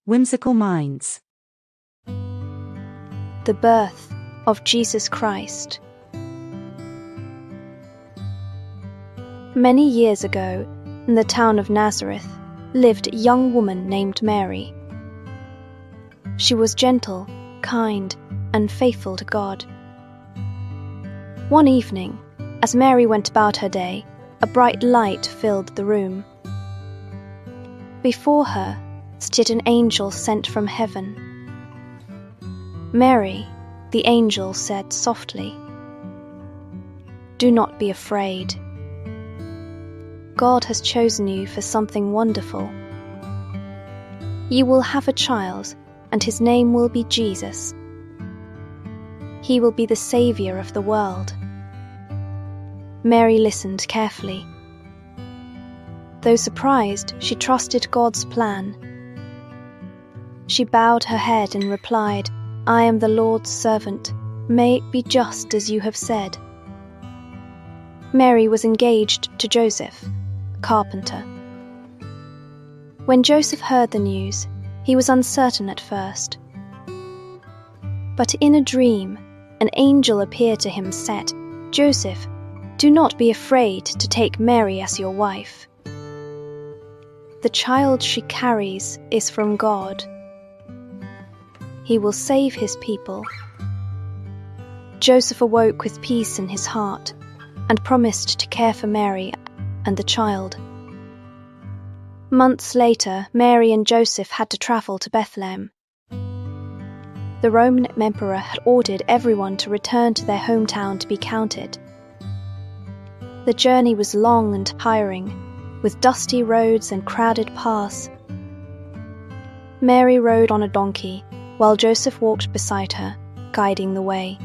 Whimsical Minds. The birth of Jesus Christ. Many years ago, in the town of Nazareth, lived a young woman named Mary. She was gentle, kind, and faithful to God. One evening, as Mary went about her day, a bright light filled the room. Before her stood an angel sent from heaven. "Mary," the angel said softly, "do not be afraid. God has chosen you for something wonderful. You will have a child, and his name will be Jesus. He will be the Savior of the world." Mary listened carefully. Though surprised, she trusted God's plan. She bowed her head and replied, "I am the Lord's servant. May it be just as you have said." Mary was engaged to Joseph, a carpenter. When Joseph heard the news, he was uncertain at first. But in a dream, an angel appeared to him and said, "Joseph, do not be afraid to take Mary as your wife. The child she carries is from God. He will save his people." Joseph awoke with peace in his heart and promised to care for Mary and the child. Months later, Mary and Joseph had to travel to Bethlehem. The Roman emperor had ordered everyone to return to their hometown to be counted. The journey was long and tiring, with dusty roads and crowded paths. Mary rode on a donkey, while Joseph walked beside her, guiding the way.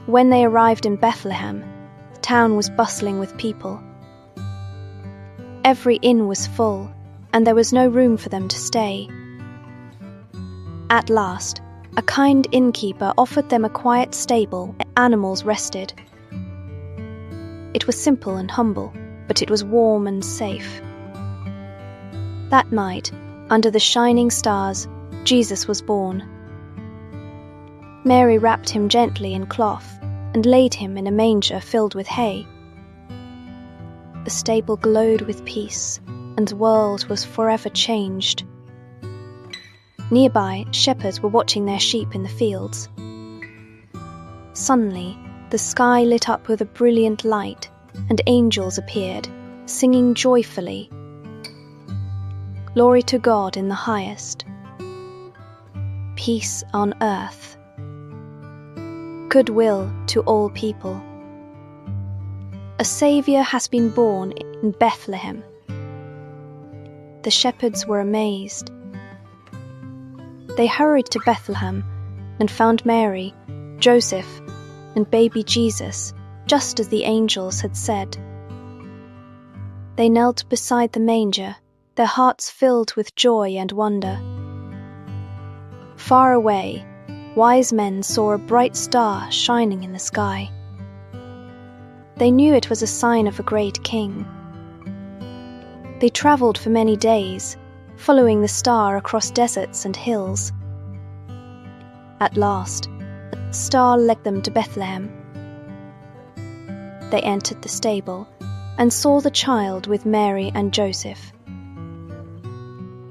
When they arrived in Bethlehem, the town was bustling with people. Every inn was full, and there was no room for them to stay. At last, a kind innkeeper offered them a quiet stable where animals rested. It was simple and humble, but it was warm and safe. That night, under the shining stars, Jesus was born. Mary wrapped him gently in cloth and laid him in a manger filled with hay. The stable glowed with peace, and the world was forever changed. Nearby, shepherds were watching their sheep in the fields. Suddenly, the sky lit up with a brilliant light, and angels appeared, singing joyfully, "Glory to God in the highest. Peace on earth. Goodwill to all people. A Saviour has been born in Bethlehem." The shepherds were amazed. They hurried to Bethlehem and found Mary, Joseph, and baby Jesus, just as the angels had said. They knelt beside the manger, their hearts filled with joy and wonder. Far away, wise men saw a bright star shining in the sky. They knew it was a sign of a great king. They traveled for many days, following the star across deserts and hills. At last, the star led them to Bethlehem. They entered the stable and saw the child with Mary and Joseph.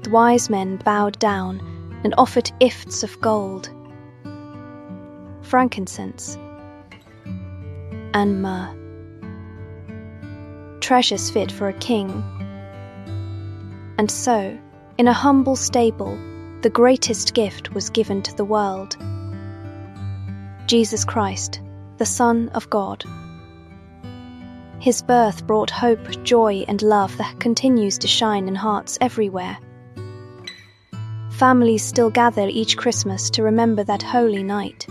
The wise men bowed down and offered gifts of gold, frankincense, and myrrh, treasures fit for a king. And so, in a humble stable, the greatest gift was given to the world: Jesus Christ, the Son of God. His birth brought hope, joy, and love that continues to shine in hearts everywhere. Families still gather each Christmas to remember that holy night,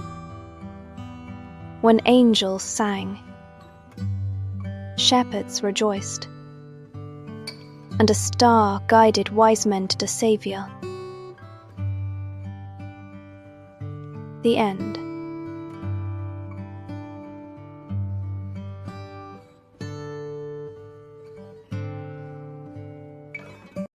when angels sang, shepherds rejoiced, and a star guided wise men to the Saviour. The end.